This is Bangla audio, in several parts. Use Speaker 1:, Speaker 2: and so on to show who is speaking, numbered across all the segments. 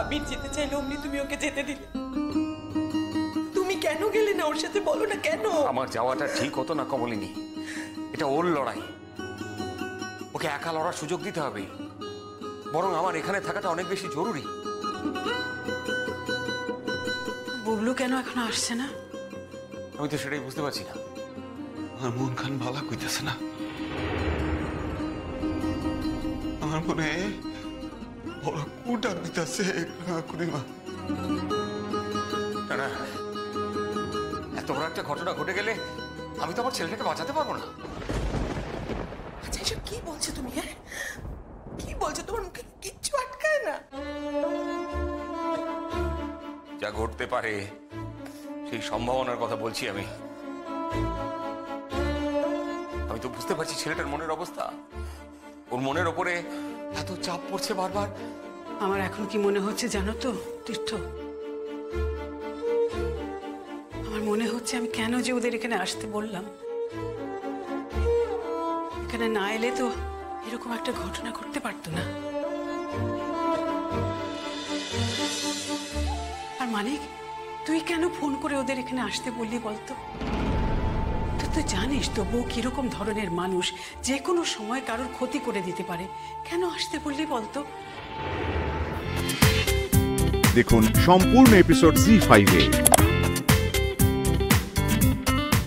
Speaker 1: আবির যেতে চাইলে অমনি তুমি ওকে যেতে দিলে। তুমি কেন গেলে না ওর সাথে, বলো না কেন?
Speaker 2: আমার যাওয়াটা ঠিক হতো না কমলিনী, এটা ওর লড়াই, ওকে একা লড়ার সুযোগ দিতে হবে। বরং আমার এখানে থাকাটা অনেক বেশি জরুরি।
Speaker 3: বুবলু কেন এখনো আসছে না?
Speaker 2: আমি তো সেটাই বুঝতে পারছি না।
Speaker 4: আমার মন খান ভালো কইতেছে না। আমার মনে বড় কুটা দিতেছে কুড়িমা।
Speaker 2: না, এত বড় একটা ঘটনা ঘটে গেলে আমি তো আমার ছেলেটাকে বাঁচাতে পারবো না।
Speaker 1: আচ্ছা এসব কি বলছো তুমি? হ্যাঁ কি বলছো? তোমার মুখে কিচ্ছু আটকায় না?
Speaker 2: যা ঘটতে পারে সেই সম্ভাবনার কথা বলছি আমি। আমি তো বুঝতে পারছি ছেলেটার মনের অবস্থা। ওর মনের ওপরে এত চাপ পড়ছে বারবার।
Speaker 3: আমার এখন কি মনে হচ্ছে জানো তো তীর্থ, আমার মনে হচ্ছে আমি কেন যে ওদের এখানে আসতে বললাম। এখানে না এলে তো এরকম একটা ঘটনা ঘটতে পারতো না। আর মানিক, তুই কেন ফোন করে ওদের এখানে আসতে বললি বলতো? তুই জানিস তো বউ কিরকম ধরনের মানুষ, যে কোনো সময় কারোর ক্ষতি করে দিতে পারে। কেন আসতে বললি বলতো?
Speaker 5: দেখুন সম্পূর্ণ এপিসোড জি5 এ।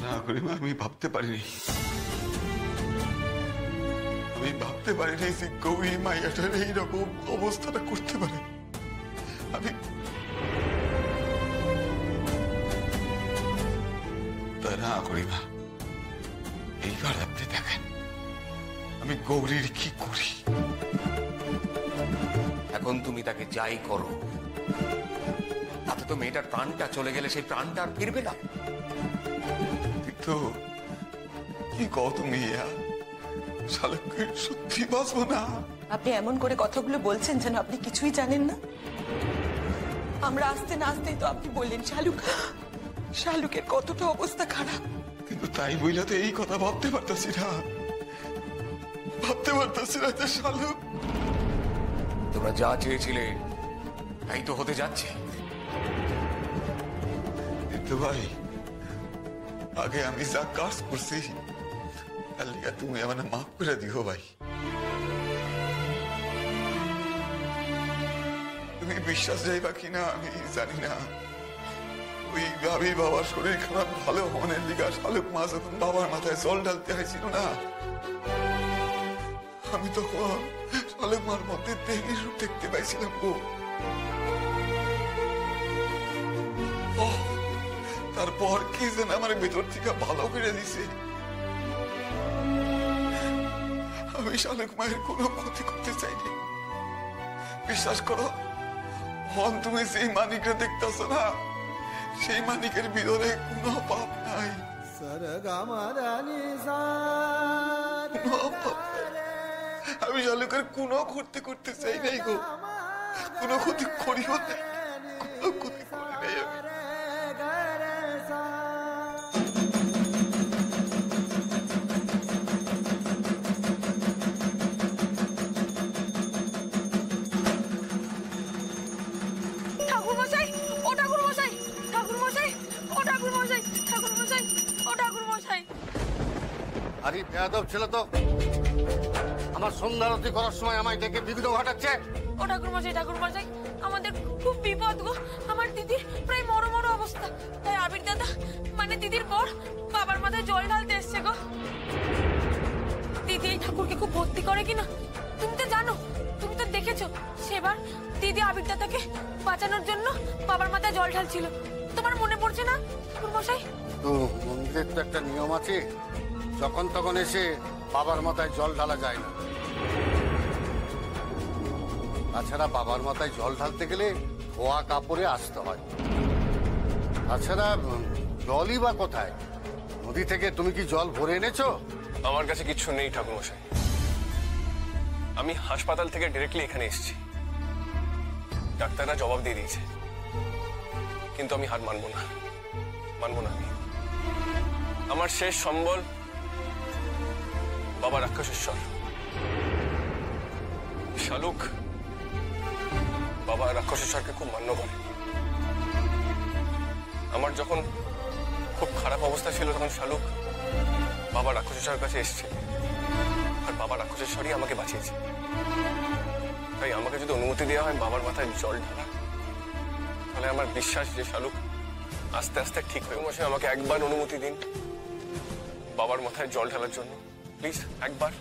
Speaker 4: না কুড়িমা, আমি ভাবতে পারিনি যে গৌরী মাইয়াটার এইরকম অবস্থাটা করতে পারে। আমি না কুড়িমা, এইবার আপনি দেখেন আমি গৌরীর কি করি।
Speaker 2: এখন তুমি তাকে যাই করো, তাতে তো মেয়েটার প্রাণটা চলে গেলে সেই প্রাণটা আর ফিরবে না।
Speaker 4: তো কি কও তুমি? শালুকে সত্যি বাঁচবো না?
Speaker 1: আপনি এমন করে কথাগুলো বলছেন যেন আপনি কিছুই জানেন না। আমরা আসতে না আসতেই তো আপনি বললেন শালুকের কতটা অবস্থা খারাপ।
Speaker 4: কিন্তু তাই বইলা তো এই কথা ভাবতে পারতাছি না যে শালুক।
Speaker 2: তোমরা যা চেয়েছিলে তাই তো হতে যাচ্ছে।
Speaker 4: কিন্তু ভাই, আগে আমি যা কাজ করছি তার লিগা তুমি আমার মাফ করে দিও ভাই। তুমি বিশ্বাস যাইবা কিনা আমি জানি না। ওই ভাবি বাবার শরীর খারাপ ভালো হওয়ার লিগা শালুক মা যখন বাবার মাথায় জল ঢালতে হয়েছিল না, আমি তখন শালুক মার মধ্যে দেবীর রূপ দেখতে পাইছিলাম গো। তারপর কি যেন আমার ভেতর থেকে ভালো করে দিছে। আমি শালুক মায়ের কোনো ক্ষতি করতে চাইনি। বিশ্বাস করো, হন তুমি সেই মানিকরে দেখতেছ না, সেই মানিকের ভিতরে কোনো পাপ নাই। আমি শালুকের কোনো ক্ষতি করতে চাই নাই গো, কোনো ক্ষতি করিও নাই, কোনো ক্ষতি করি নাই আমি।
Speaker 6: আরে বেয়াদব ছেলে তো আমার সন্ধ্যারতি করার সময় আমায় দেখে বিঘ্ন ঘটাচ্ছে।
Speaker 7: ও ঠাকুরমশাই, আমাদের খুব বিপদ গো। আমার দিদির প্রায় মরো অবস্থা, তাই আবির দাদা মানে দিদির বর বাবার মাথায় জল ঢালতে এসছে গো। দিদি এই ঠাকুরকে খুব ভক্তি করে কিনা তুমি তো জানো, তুমি তো দেখেছো। সেবার দিদি আবির দাদাকে বাঁচানোর জন্য বাবার মাথায় জল ঢালছিল। তোমার মনে পড়ছে না ঠাকুরমশাই?
Speaker 6: তো মন্দিরের তো একটা নিয়ম আছে, যখন তখন এসে বাবার মাথায় জল ঢালা যায় না। তাছাড়া বাবার মাথায় জল ঢালতে গেলে ধোয়া কাপড়ে আসতে হয়। তাছাড়া জলই বা কোথায়? নদী থেকে তুমি কি জল ভরে এনেছো?
Speaker 8: আমার কাছে কিছু নেই ঠাকুরমশাই, আমি হাসপাতাল থেকে ডিরেক্টলি এখানে এসেছি। ডাক্তাররা জবাব দিয়ে দিয়েছে, কিন্তু আমি হার মানবো না। আমি আমার শেষ সম্বল বাবা রাক্ষসেশ্বর। বাবা রাক্ষসেশ্বরকে খুব মান্য করে। আমার যখন খুব খারাপ অবস্থা ছিল তখন শালুক বাবা রাক্ষসেশ্বরের কাছে এসেছে, আর বাবা রাক্ষসেশ্বরই আমাকে বাঁচিয়েছে। তাই আমাকে যদি অনুমতি দেওয়া হয় বাবার মাথায় জল ঢালা, তাহলে আমার বিশ্বাস যে শালুক আস্তে আস্তে ঠিক হয়ে মশাই আমাকে একবার অনুমতি দিন বাবার মাথায় জল ঢালার জন্য, প্লিজ একবার।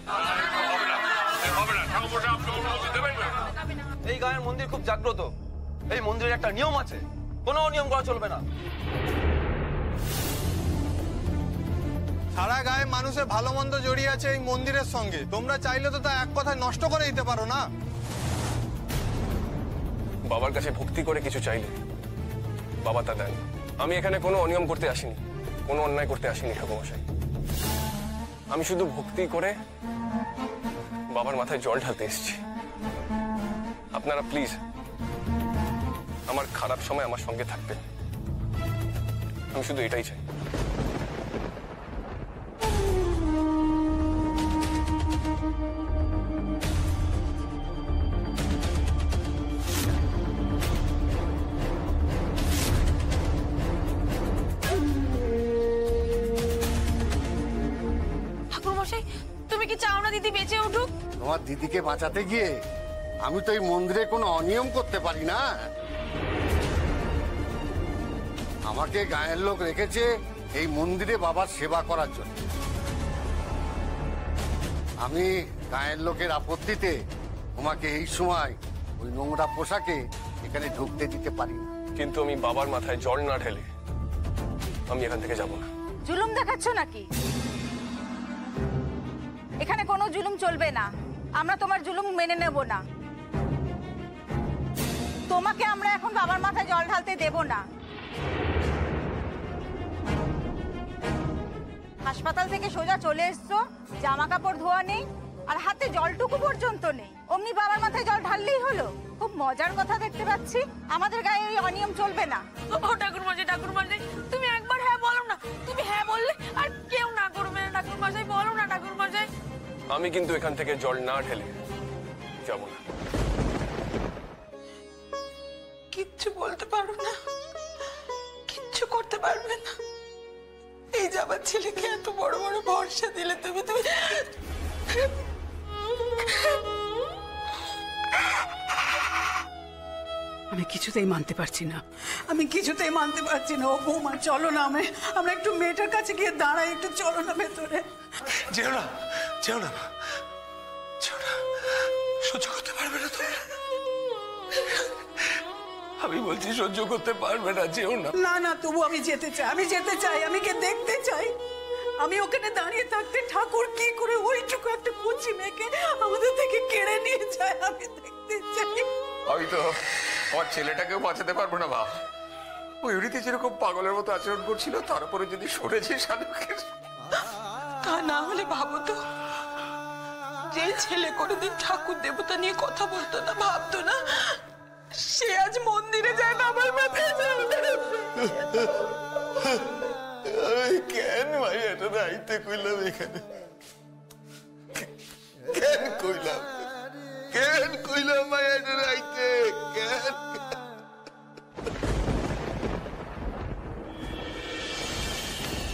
Speaker 9: এই গায়ের মন্দির খুব জাগ্রত, এই মন্দিরের একটা নিয়ম আছে, কোনো অনিয়ম করা চলবে না।
Speaker 10: সারা গায়ে মানুষের ভালো মন্দ জড়িয়ে আছে এই মন্দিরের সঙ্গে, তোমরা চাইলে তো তা এক কথায় নষ্ট করে দিতে পারো না।
Speaker 8: বাবার কাছে ভক্তি করে কিছু চাইলে বাবা তা দেন। আমি এখানে কোনো অনিয়ম করতে আসিনি, কোনো অন্যায় করতে আসিনি ঠাকুরমশাই। আমি শুধু ভক্তি করে বাবার মাথায় জল ঢালতে এসেছি। আপনারা প্লিজ আমার খারাপ সময় আমার সঙ্গে থাকবেন, আমি শুধু এটাই চাই।
Speaker 7: ঠাকুরমশাই, তুমি কি চাও না দিদি বেঁচে উঠুক?
Speaker 6: তোমার দিদিকে বাঁচাতে গিয়ে আমি তো এই মন্দিরে কোনো অনিয়ম করতে পারি না। আমাকে গায়ের লোক রেখেছে এই মন্দিরে বাবার সেবা করার জন্য। আমি গায়ের লোকের আপত্তিতে তোমাকে এই সময় ওই নোংরা পোশাকে এখানে ঢুকতে দিতে পারি না।
Speaker 8: কিন্তু আমি বাবার মাথায় জল না ঢেলে আমি এখান থেকে যাব না।
Speaker 11: জুলুম দেখাচ্ছ নাকি? এখানে কোনো জুলুম চলবে না, আমরা তোমার জুলুম মেনে নেব না। তোমাকে আমরা এখন বাবার মাথায় জল ঢালতে দেব না। হাসপাতাল থেকে সোজা চলে এসছো, জামা কাপড় ধোয়া নেই আর হাতে জলটুকু পর্যন্ত নেই, অমনি বাবার মাথায় জল ঢাললেই হলো? খুব মজার কথা দেখতে পাচ্ছি। আমাদের গায়ে ওই অনিয়ম চলবে না।
Speaker 7: ও ঠাকুরমশাই, ঠাকুরমশাই তুমি একবার হ্যাঁ বলো না। তুমি হ্যাঁ বললে আর কেউ না করবে না। ঠাকুরমশাই বলো না ঠাকুরমশাই।
Speaker 8: আমি কিন্তু এখান থেকে জল না ঢেলে যাব না।
Speaker 1: কিচ্ছু বলতে পারো না, কিচ্ছু করতে পারবে না। এই যাবার ছেলেকে এত বড় বড় ভরসা দিলে তুমি তুমি
Speaker 3: আমি কিছুতেই মানতে পারছি না, আমি কিছুতেই মানতে পারছি না। ও বৌমা চলো না, আমরা একটু মেয়েটার কাছে গিয়ে দাঁড়াই, একটু চলো না ভেতরে।
Speaker 2: যেও না, যেও না, যেও না, সহ্য করতে পারবে না তুমি। আমি বলছি সহ্য করতে পারবে না, যেও না।
Speaker 3: না না, তবু আমি যেতে চাই, আমি যেতে চাই, আমি কে দেখতে চাই। আমি ওখানে দাঁড়িয়ে থাকতে ঠাকুর কি করে ওইটুকু একটা কুচি মেয়েকে আমাদের থেকে কেড়ে নিয়ে যায়, আমি দেখতে চাই।
Speaker 2: আমি তো আমার ছেলেটাকেও বাঁচাতে পারবো না বাপ। ওই উড়িতে যেরকম পাগলের মতো আচরণ করছিল, তার উপরে যদি সরেছে শালুকের।
Speaker 1: তা না হলে ভাবো তো, যে ছেলে কোনোদিন ঠাকুর দেবতা নিয়ে কথা বলতো না, ভাবতো না, সে আজ মন্দিরে যায় বাবার মাথায় জল ঢালতে।
Speaker 4: কেন ভাই এটা দায়িত্ব কইলাম এখানে? কেন কইলাম? কেন কইলাম ভাই এটা দায়িত্ব? কেন?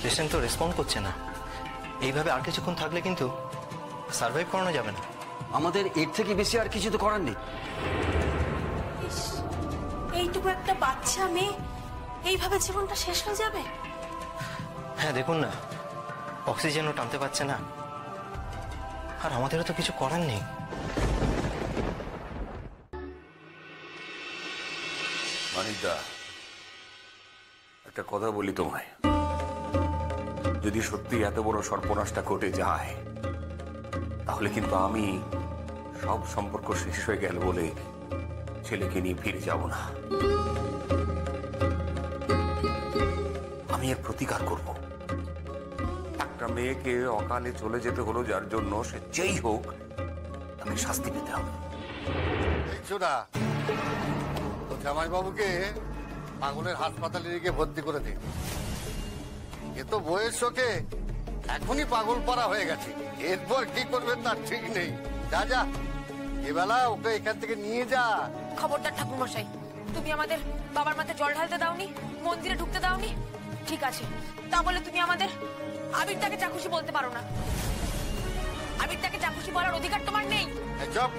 Speaker 9: পেশেন্ট তো রেসপন্ড করছে না, এইভাবে আর কিছুক্ষণ থাকলে কিন্তু সার্ভাইভ করানো যাবে না।
Speaker 12: আমাদের এর থেকে বেশি আর কিছু তো করার নেই।
Speaker 7: এইটুকু একটা বাচ্চা মেয়ে এইভাবে জীবনটা শেষ হয়ে যাবে?
Speaker 9: হ্যাঁ দেখুন না, অক্সিজেনও টানতে পারছে না, আর আমাদেরও তো কিছু করার নেই।
Speaker 2: মানিকদা, একটা কথা বলি তোমায়, যদি সত্যি এত বড় সর্বনাশটা ঘটে যায়, তাহলে কিন্তু আমি সব সম্পর্ক শেষ হয়ে গেল বলে ছেলেকে নিয়ে ফিরে যাব না। আমি এর প্রতিকার করব। একটা মেয়েকে অকালে চলে যেতে হলো যার জন্য, সে যেই হোক তাকে শাস্তি পেতে হবে।
Speaker 6: জামাইবাবুকে পাগলের হাসপাতালে গিয়ে ভর্তি করে দিন। এ তো বয়স শোকে এখনই পাগল পাড়া হয়ে গেছে, এরপর কি করবেন তার ঠিক নেই। যা যা এবেলা ওকে এখান থেকে নিয়ে যা।
Speaker 7: খবরদার ঠাকুর মশাই, তুমি আমাদের বাবার মাথায় জল ঢালতে দাওনি, মন্দিরে ঢুকতে দাওনি, ঠিক আছে, তা বলে তুমি আমাদের আবিরটাকে চাকুশি বলতে পারো না। আবিরটাকে চাকুশি বলার অধিকার তোমার নেই।
Speaker 6: চুপ।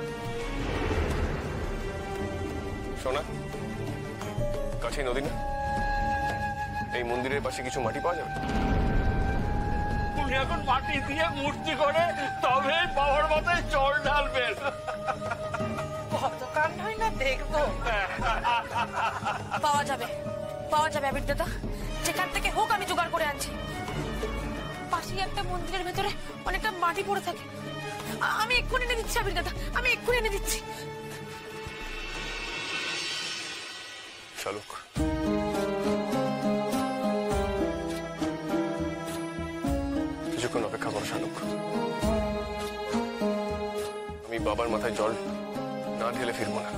Speaker 8: সোনা, কাছে নদী না, এই মন্দিরের পাশে কিছু মাটি পাওয়া যাবে?
Speaker 13: উনি এখন মাটি দিয়ে মূর্তি করে তবে বাবার মাথায় জল ঢালবেন।
Speaker 1: কতকাল হয় না দেখবো।
Speaker 7: পাওয়া যাবে, পাওয়া যাবে আবির দাদা, যেখান থেকে হোক আমি জোগাড় করে আনছি। পাশেই একটা মন্দিরের ভেতরে অনেকটা মাটি পড়ে থাকে, আমি এক্ষুনি এনে দিচ্ছি আবির দাদা, আমি এক্ষুনি এনে দিচ্ছি।
Speaker 8: শালুক, কিছুক্ষণ অপেক্ষা করো শালুক। আমি বাবার মাথায় জল না ঢেলে ফিরবো না।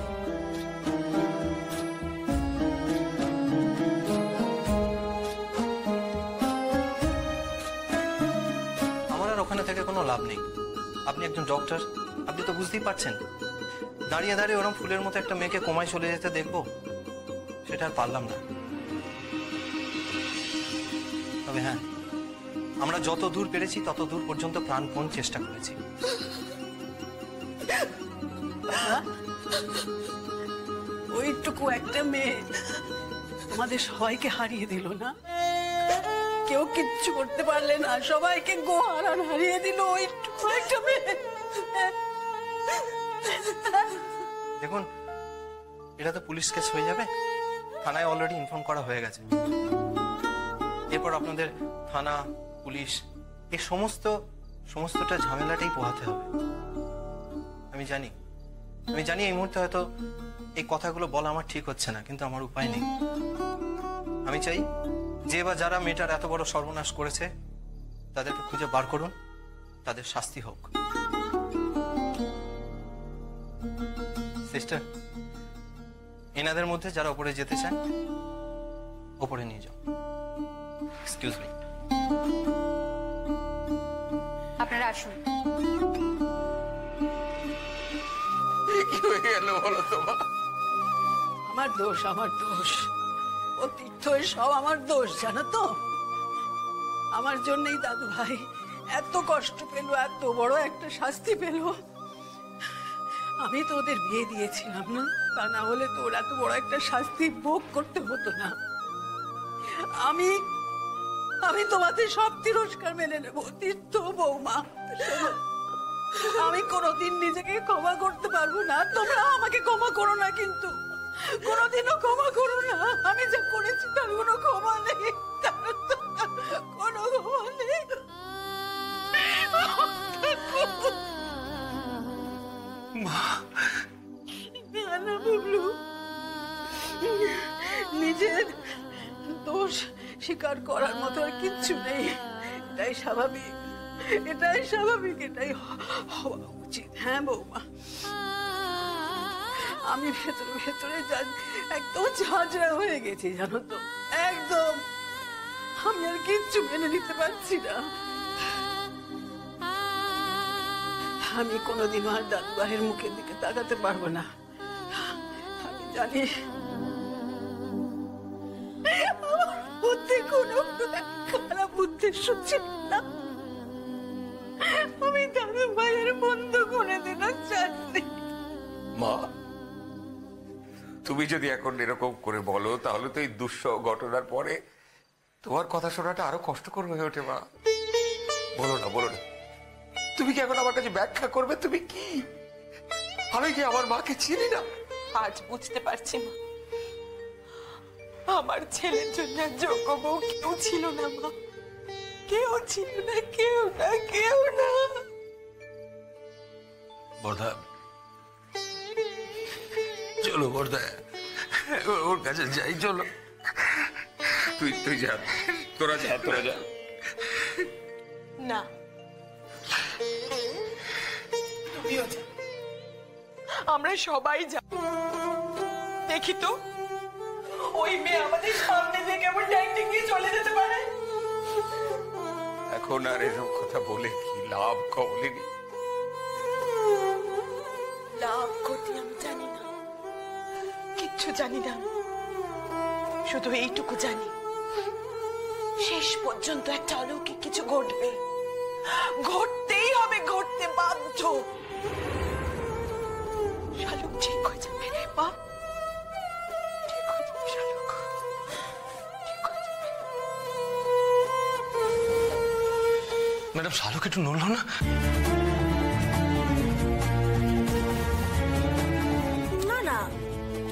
Speaker 9: আমার আর ওখানে থেকে কোনো লাভ নেই। আপনি একজন ডক্টর, আপনি তো বুঝতেই পারছেন। দাঁড়িয়ে দাঁড়িয়ে ওরকম ফুলের মতো একটা মেয়েকে কোমায় চলে যেতে দেখবো, সেটা আর পারলাম না। তবে হ্যাঁ, আমরা যত দূর পেরেছি তত দূর পর্যন্ত প্রাণপণ চেষ্টা করেছি।
Speaker 3: ওইটুকু একটা মেয়ে আমাদের সবাইকে হারিয়ে দিল না? কেউ কিচ্ছু করতে পারলে না, সবাইকে গোহারান হারিয়ে দিল ওইটুকু একটা মেয়ে।
Speaker 9: দেখুন, এটা তো পুলিশ কেস হয়ে যাবে, থানায় অলরেডি ইনফর্ম করা হয়ে গেছে। এরপর আপনাদের থানা, পুলিশ, এই সমস্তটা ঝামেলাটাই পোহাতে হবে। আমি জানি এই মুহূর্তে হয়তো এই কথাগুলো বলা আমার ঠিক হচ্ছে না, কিন্তু আমার উপায় নেই। আমি চাই যে বা যারা মেয়েটার এত বড় সর্বনাশ করেছে তাদেরকে খুঁজে বার করুন, তাদের শাস্তি হোক। সিস্টার, এনাদের মধ্যে যারা ওপরে যেতে চান ওপরে নিয়ে যাও। Excuse me.
Speaker 7: আপনারা আসুন।
Speaker 4: কি হয়ে গেল বলো তো মা?
Speaker 3: আমার দোষ, আমার দোষ, ও তীর্থ সব আমার দোষ, জানো তো? আমার জন্যই দাদু ভাই এত কষ্ট পেল, এত বড় একটা শাস্তি পেল। আমি তো ওদের বিয়ে দিয়েছিলাম না, তা না হলে তো ওরা এত বড় একটা শাস্তি ভোগ করতে হতো না। আমি তোমাদের সব তিরস্কার মেনে নেবো তীর্থ বৌমা। আমি কোনোদিন নিজেকে ক্ষমা করতে পারবো না, তোমরা আমাকে ক্ষমা করো না, কিন্তু কোনোদিনও ক্ষমা করো না। আমি যা করেছি তার কোনো ক্ষমা নেই, কোনো ক্ষমা নেই। না বুবলু, নিজের দোষ স্বীকার করার মতো আর কিচ্ছু নেই। এটাই স্বাভাবিক, এটাই স্বাভাবিক, এটাই হওয়া উচিত। হ্যাঁ বৌমা, আমি ভেতরে ভেতরে একদম ঝাঁঝরা হয়ে গেছি, জানো তো, একদম। আমি আর কিচ্ছু মেনে নিতে পারছি না। আমি কোনোদিনও আর দাদু ভাইয়ের মুখের দিকে তাকাতে পারবো না। আমি জানি বুদ্ধি কোনো খারাপ উদ্দেশ্য ছিল না। আমি দাদু ভাইয়ের বন্ধ করে দিলাম চাচ্ছি।
Speaker 2: মা, তুমি যদি এখন এরকম করে বলো তাহলে তো এই দুঃসহ ঘটনার পরে তোমার কথা শোনাটা আরো কষ্টকর হয়ে ওঠে। মা, বলো না, বলো না, তুমি কি এখন আমার কাছে ব্যাখ্যা করবে? তুমি কি, আমি কি আমার মাকে চিনি না?
Speaker 1: আজ বুঝতে পারছি মা, আমার ছেলের জন্য যোগ্য বউ কেউ ছিল না মা, কেউ ছিল না, কেউ না, কেউ না।
Speaker 2: বর্দা, চলো বর্দা, ওর কাছে যাই, চলো। তুই যা, তোরা যা।
Speaker 1: না, তুমিও যা, আমরা সবাই যা। দেখি তো ওই মেয়ে আমাদের সামনে থেকে কেমন ডাইরেক্ট গিয়ে চলে যেতে পারে।
Speaker 2: এখন আর এসব কথা বলে কি লাভ, কমলিনী?
Speaker 1: লাভ ক্ষতি আমি জানি না, কিচ্ছু জানি না। শুধু এইটুকু জানি, শেষ পর্যন্ত একটা অলৌকিক কিছু ঘটবে, ঘটতেই হবে, ঘটতে বাধ্য। শালুক ঠিক হয়ে যাবে রে মা, ঠিক হয়ে যাবে শালুক, ঠিক হয়ে যাবে।
Speaker 8: ম্যাডাম, শালুক একটু নড়লো না?
Speaker 7: না না,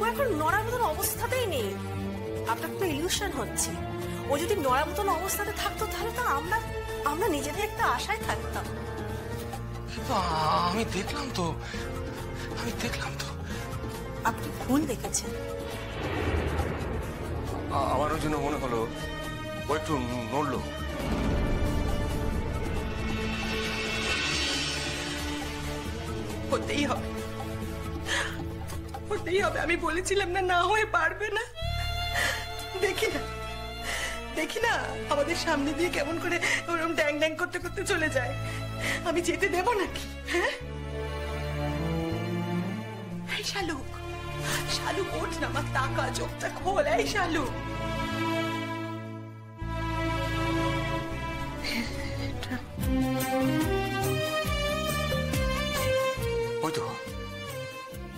Speaker 7: ও এখন নড়ার মতন অবস্থাতেই নেই। আপনার তো ইলিউশন হচ্ছে। ও যদি নড়ার মতন অবস্থাতে থাকতো তাহলে তো আমরা নিজেদের একটা আশায় থাকতাম।
Speaker 8: আমি দেখলাম তো।
Speaker 7: আপনি ভুল দেখেছেন।
Speaker 2: আমারও যেন মনে হলো ও একটু নড়লো।
Speaker 1: হতেই হবে, হতেই হবে। আমি বলেছিলাম না, না হয়ে পারবে না। দেখি না আমাদের সামনে দিয়ে কেমন করে ওরকম ড্যাং ড্যাং করতে করতে চলে যায়। আমি যেতে দেব নাকি? হ্যাঁ, এই শালুক, শালুক ওঠ না, আমার তাকা, চোখটা খোল। এই শালুক,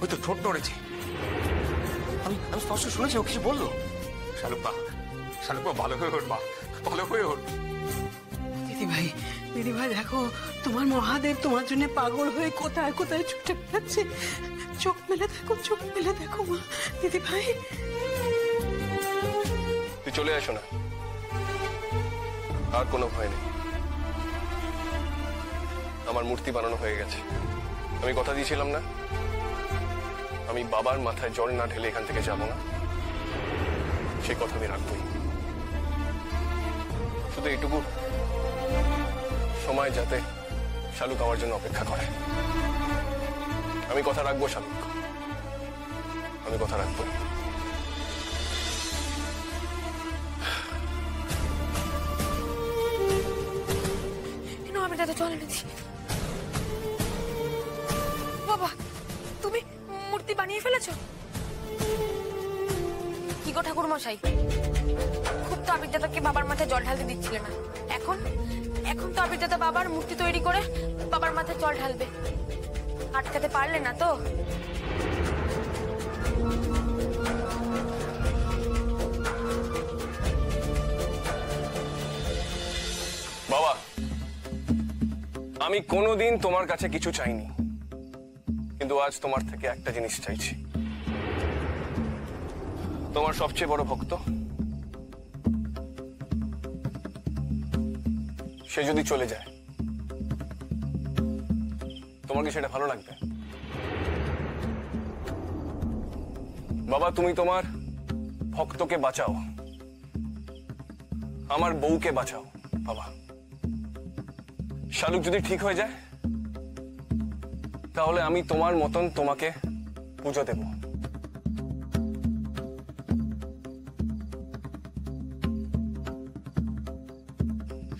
Speaker 2: ওই তো ঠোঁট নড়েছে। আমি স্পষ্ট শুনেছি ও কিছু বললো। শালুক বা ভালো হয়ে ওঠ, বা ভালো হয়ে ওঠ।
Speaker 3: দিদি ভাই দেখো, তোমার মহাদেব তোমার জন্য পাগল হয়ে কোথায় কোথায় ছুটে বেড়াচ্ছে। চোখ মেলে দেখো মা। দিদি ভাই,
Speaker 8: তুই চলে আসো না, আর কোনো ভয় নেই। আমার মূর্তি বানানো হয়ে গেছে। আমি কথা দিয়েছিলাম না, আমি বাবার মাথায় জল না ঢেলে এখান থেকে যাব না। সেই কথা আমি রাখবই। শুধু এইটুকু সময় যাতে শালুক আমার জন্য অপেক্ষা করে। আমি কথা রাখবো শালুক, আমি কথা রাখবো।
Speaker 7: আমি দাদা চল এনেছি। বাবা, তুমি মূর্তি বানিয়ে ফেলেছো? কি গো ঠাকুর মশাই, খুব তো আবির দাদাকে বাবার মাথায় জল ঢালতে দিচ্ছিলে না। এখন তো আবির দাদা বাবার মূর্তি তৈরি করে বাবার মাথায় জল ঢালবে। আটকাতে পারলে না তো?
Speaker 8: বাবা, আমি কোনোদিন তোমার কাছে কিছু চাইনি, কিন্তু আজ তোমার থেকে একটা জিনিস চাইছি। তোমার সবচেয়ে বড় ভক্ত সে যদি চলে যায়, তোমার কি সেটা ভালো লাগবে? বাবা, তুমি তোমার ভক্তকে বাঁচাও, আমার বউকে বাঁচাও। বাবা, শালুক যদি ঠিক হয়ে যায় তাহলে আমি তোমার মতন তোমাকে পুজো দেব।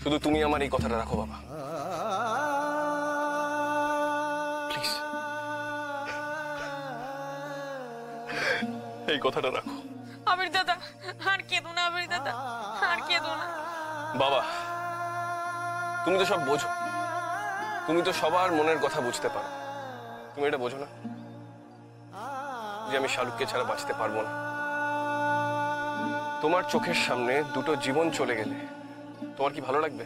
Speaker 8: শুধু তুমি আমার এই কথাটা রাখো বাবা, প্লিজ, এই কথাটা রাখো।
Speaker 7: আবির দাদা, আর কেঁদো না আবির দাদা, আর কেঁদো না।
Speaker 8: বাবা, তুমি তো সব বোঝো, তুমি তো সবার মনের কথা বুঝতে পারো। তুমি এটা বোঝো না যে আমি শালুককে ছাড়া বাঁচতে পারবো না? তোমার চোখের সামনে দুটো জীবন চলে গেলে তোমার কি ভালো লাগবে?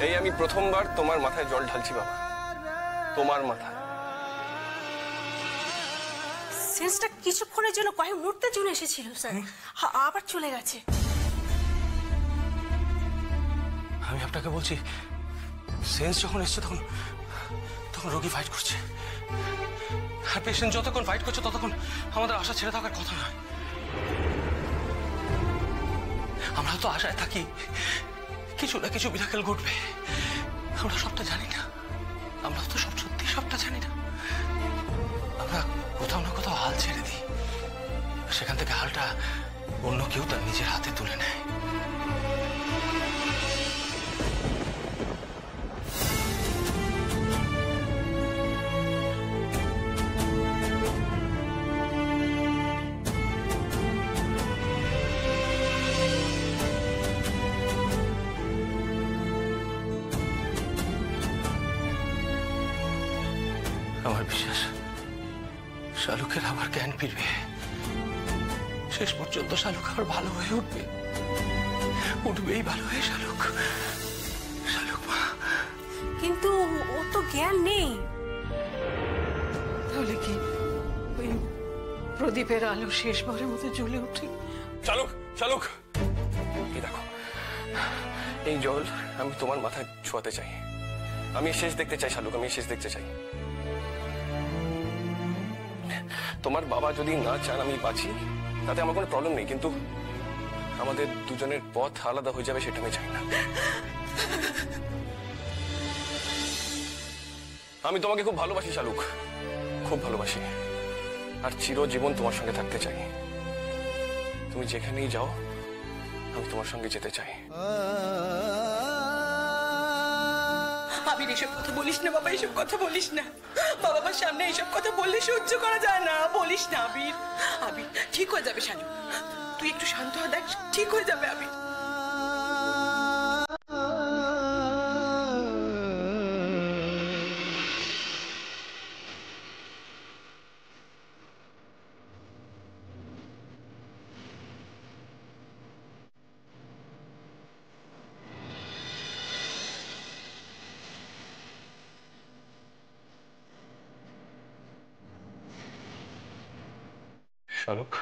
Speaker 8: এই আমি প্রথমবার তোমার মাথায় জল ঢালছি বাবা, তোমার মাথায়।
Speaker 7: সেন্সটা কিছুক্ষণের জন্য, কয়েক মুহূর্তের জন্য এসেছিল স্যার, আবার চলে গেছে।
Speaker 8: আমি আপনাকে বলছি, সেন্স যখন এসছে তখন রোগী ফাইট করছে, আর পেশেন্ট যতক্ষণ ফাইট করছে ততক্ষণ আমাদের আশা ছেড়ে থাকার কথা নয়। আমরা তো আশায় থাকি কিছু না কিছু মিরাকেল ঘটবে। আমরা সবটা জানি না, আমরা তো সবটা জানি না। আমরা কোথাও না কোথাও হাল ছেড়ে দিই, সেখান থেকে হালটা অন্য কেউ তার নিজের হাতে তুলে নেয়। আমার বিশ্বাস শালুকের আবার জ্ঞান ফিরবে, শেষ পর্যন্ত শালুক আবার ভালো হয়ে উঠবে, উঠবেই ভালো হয়ে শালুক। শালুক মা,
Speaker 7: কিন্তু ও তো জ্ঞান নেই।
Speaker 3: তাহলে কি ওই প্রদীপের আলো শেষবারের মতো জ্বলে উঠে?
Speaker 8: শালুক, শালুক, এই দেখো, এই জল আমি তোমার মাথায় ছোঁয়াতে চাই। আমি শেষ দেখতে চাই শালুক, আমি শেষ দেখতে চাই। তোমার বাবা যদি না চান আমি বাঁচি, তাতে আমার কোনো প্রবলেম নেই, কিন্তু আমাদের দুজনের পথ আলাদা হয়ে যাবে সেটা আমি চাই না। আমি তোমাকে খুব ভালোবাসি শালুক, খুব ভালোবাসি, আর চিরজীবন তোমার সঙ্গে থাকতে চাই। তুমি যেখানেই যাও আমি তোমার সঙ্গে যেতে চাই।
Speaker 1: আবির এসব কথা বলিস না বাবা, এসব কথা বলিস না বাবা, আমার সামনে এসব কথা বললে সহ্য করা যায় না, বলিস না আবির। আবির ঠিক হয়ে যাবে শালু, তুই একটু শান্ত হয়ে দেখ, ঠিক হয়ে যাবে আবির।
Speaker 8: শালুক,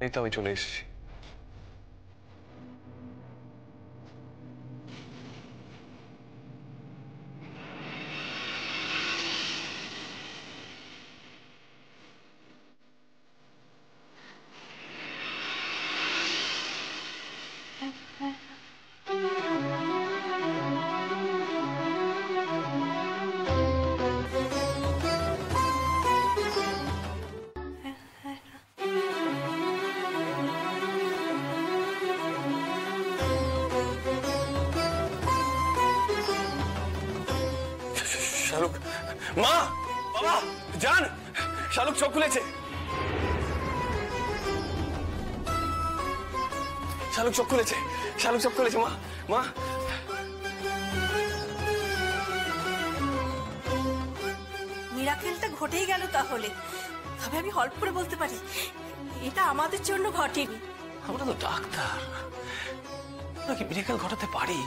Speaker 8: এই তো আমি চলে এসেছি। শালুক, মা, বাবা, জান, শালুক চোখ খুলেছে। শালুক চোখ খুলেছে, শালুক চোখ খুলেছে। মা, মা,
Speaker 7: মিরাকেলটা ঘটেই গেল তাহলে। তবে আমি হল্প করে বলতে পারি এটা আমাদের জন্য ঘটেনি।
Speaker 8: আমরা তো ডাক্তার, নাকি মিরাকেল ঘটাতে পারি?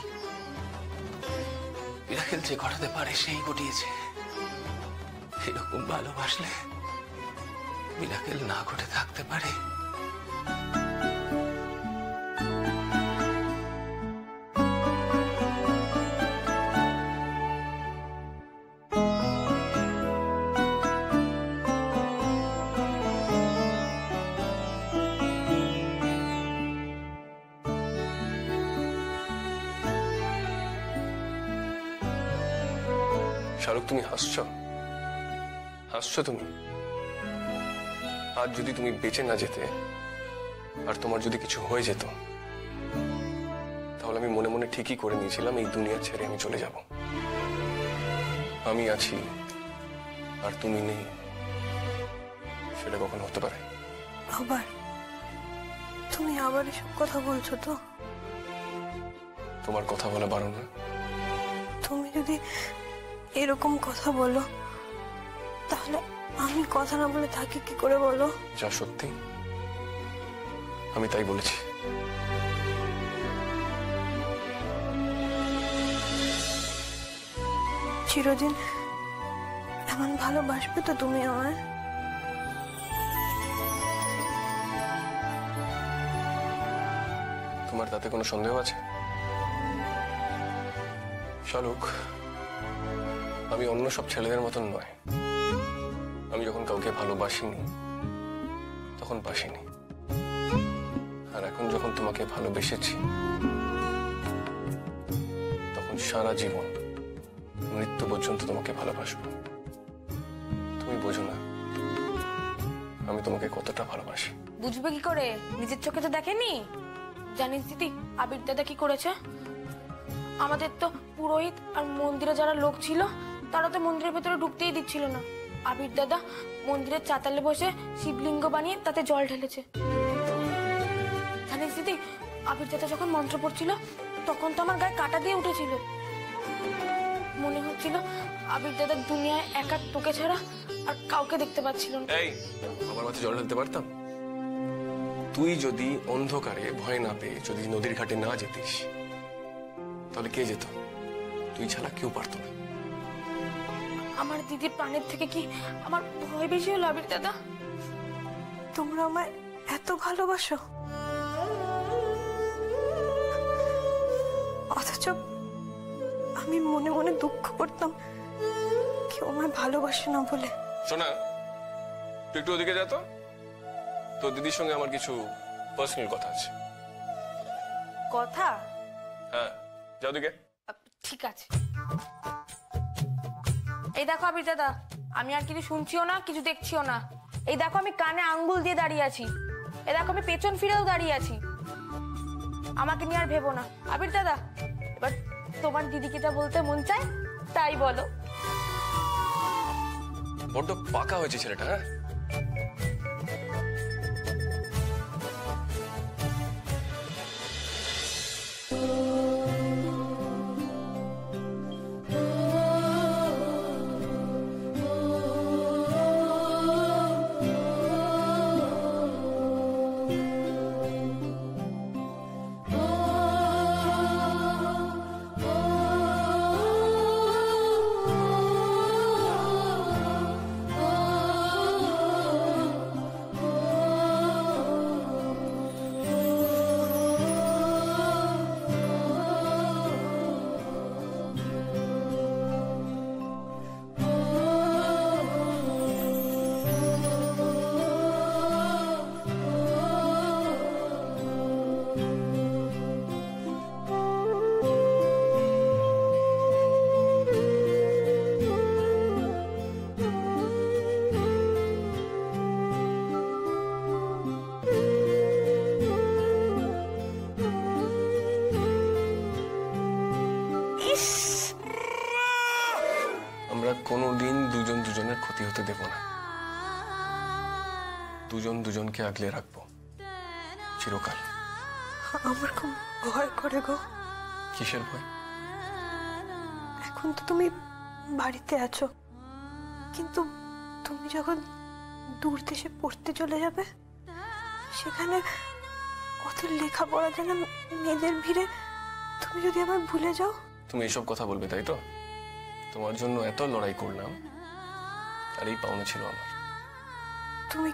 Speaker 8: মিরাকেল যে ঘটাতে পারে সেই ঘটিয়েছে। এরকম ভালোবাসলে মিরাকেল না ঘটে থাকতে পারে? শালুক, তুমি হাসছো? হাসছো তুমি? আর যদি তুমি বেঁচে না যেতে, আর তোমার যদি কিছু হয়ে যেত, তাহলে আমি মনে মনে ঠিকই করে নিয়েছিলাম এই দুনিয়া ছেড়ে আমি চলে যাব। আমি আছি আর তুমি নেই, সেটা কখনো হতে পারে?
Speaker 7: আবার তুমি আবার এসব কথা বলছো তো?
Speaker 8: তোমার কথা বলা বারণ না।
Speaker 7: তুমি যদি এরকম কথা বলো তাহলে আমি কথা না বলে থাকি কি করে বলো?
Speaker 8: যা সত্যি আমি তাই বলেছি।
Speaker 7: চিরদিন এমন ভালোবাসবে তো তুমি আমায়?
Speaker 8: তোমার তাতে কোনো সন্দেহ আছে? শালুক, আমি অন্য সব ছেলেদের মতন নয়। আমি যখন কাউকে ভালোবাসিনি তখন বাসিনি, আর এখন যখন তোমাকে ভালোবেসেছি তখন সারা জীবন মৃত্যু পর্যন্ত তোমাকে ভালোবাসবো। তুমি বোঝো না আমি তোমাকে কতটা ভালোবাসি।
Speaker 7: বুঝবে কি করে? নিজের চোখে তো দেখেনি। জানিস দিদি, আবির দাদা কি করেছে? আমাদের তো পুরোহিত আর মন্দিরে যারা লোক ছিল তারা তো মন্দিরের ভেতরে ঢুকতেই দিচ্ছিল না। আবির দাদা মন্দিরের চাতালে বসে শিবলিঙ্গ বানিয়ে তাতে জল ঢেলেছে। জানিস দিদি, আবির দাদা যখন মন্ত্র পড়ছিল তখন তো আমার গায়ে কাঁটা দিয়ে উঠেছিল। মনে হচ্ছিল আবির দাদা দুনিয়ায় একা তোকে ছাড়া আর কাউকে দেখতে পাচ্ছিল না।
Speaker 8: এই বাবার মাথায় জল ঢালতে পারতাম? তুই যদি অন্ধকারে ভয় না পেয়ে যদি নদীর ঘাটে না যেতিস তাহলে কে যেত? তুই ছাড়া কেউ পারতো না।
Speaker 7: আমার দিদির প্রাণের থেকে কি আমার ভয় বেশি হলো আবির দাদা? তোমরা আমায় এত ভালোবাসো, অথচ আমি মনে মনে দুঃখ করতাম কেউ আমায় ভালোবাসে না বলে।
Speaker 8: শোনা, তুই একটু ওদিকে যা তো, তোর দিদির সঙ্গে আমার কিছু পার্সোনাল কথা আছে।
Speaker 7: কথা?
Speaker 8: হ্যাঁ, যা ওদিকে।
Speaker 7: ঠিক আছে। এই দেখো আবির দাদা, আমি আর কিছু শুনছিও না, কিছু দেখছিও না। এই দেখো আমি কানে আঙ্গুল দিয়ে দাঁড়িয়ে আছি, এই দেখো আমি পেছন ফিরেও দাঁড়িয়ে আছি। আমাকে নিয়ে আর ভেবো না আবির দাদা। এবার তোমার দিদিকে যা বলতে মন চায় তাই বলো।
Speaker 8: বড্ড পাকা হয়েছে ছেলেটা। হ্যাঁ, আমরা কোনোদিন দুজন দুজনের ক্ষতি হতে দেব না। দুজন দুজনকে আগলে রাখবো চিরকাল।
Speaker 7: আমার খুব ভয় করে গো।
Speaker 8: কিসের ভয়?
Speaker 7: এখন তো তুমি বাড়িতে আছো, কিন্তু তুমি যখন দূর দেশে পড়তে চলে যাবে, সেখানে কত লেখাপড়া জানা মেয়েদের ভিড়ে তুমি যদি আমায় ভুলে যাও।
Speaker 8: তুমি এইসব কথা বলবে তাই তো? তোমার জন্য এত লড়াই করলাম, আর এই পাওনা ছিল আমার।
Speaker 7: তুমি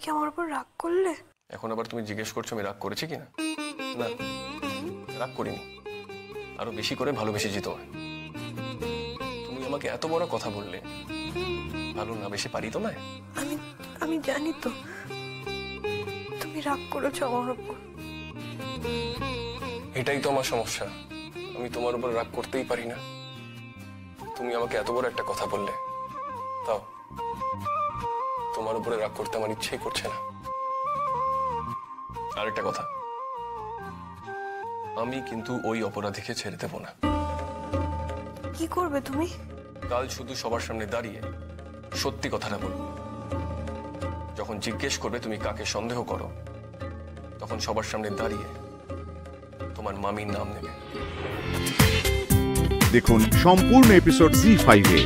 Speaker 7: কি আমার উপর রাগ করলে?
Speaker 8: এখন আবার তুমি জিজ্ঞেস করছো আমি রাগ করেছি কিনা? না, রাগ করিনি, আরো বেশি করে ভালোবেসেছি তোমায়। তুমি আমাকে এত বড় কথা বললে, ভালো না বেশি পারি তোমায়?
Speaker 7: আমি জানি তো তুমি রাগ করেছো আমার উপর।
Speaker 8: এটাই তো আমার সমস্যা, আমি তোমার উপর রাগ করতেই পারি না। তুমি আমাকে এত বড় একটা কথা বললে, তাও তোমার উপরে রাগ করতে আমার ইচ্ছেই করছে না। আর একটা কথা, আমি কিন্তু ওই অপরাধীকে ছেড়ে দেব না।
Speaker 7: কি করবে তুমি?
Speaker 8: কাল শুধু সবার সামনে দাঁড়িয়ে সত্যি কথাটা বলবো। যখন জিজ্ঞেস করবে তুমি কাকে সন্দেহ করো, তখন সবার সামনে দাঁড়িয়ে তোমার মামির নাম নেবে।
Speaker 5: দেখুন সম্পূর্ণ এপিসোড জি5-এ।